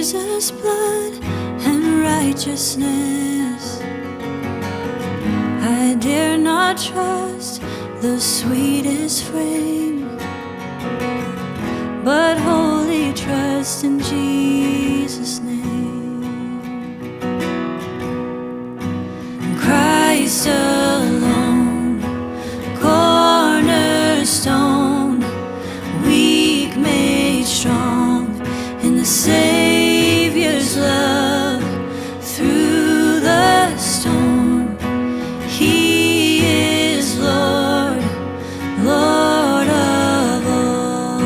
Jesus' blood and righteousness. I dare not trust the sweetest frame, but wholly trust in Jesus' name. Christ alone, cornerstone, weak made strong in the Savior's love. Through the storm, He is Lord, Lord of all.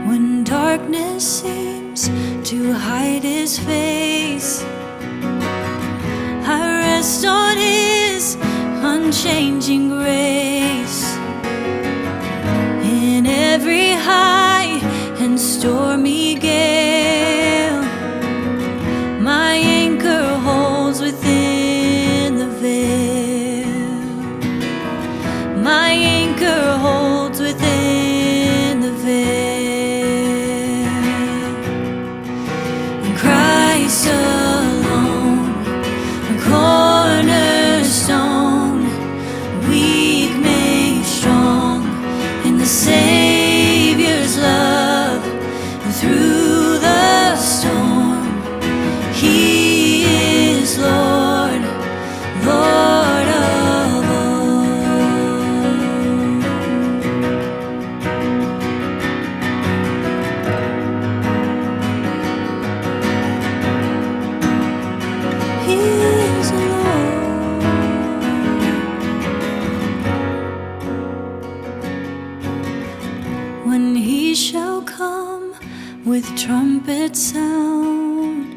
When darkness seems to hide His face, I rest on His unchanging grace. In every high and stormy gale, my anchor holds within the veil. My anchor holds within the veil. And Christ alone, a cornerstone, weak made strong in the Savior's love. Through the storm, He is Lord, Lord of all. He is Lord. When He shall come with trumpet sound,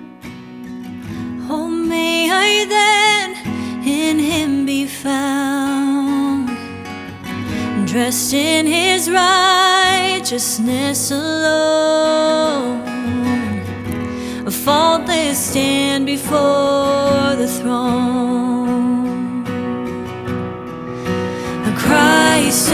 oh, may I then in Him be found, dressed in His righteousness alone, a faultless stand before the throne. A Christ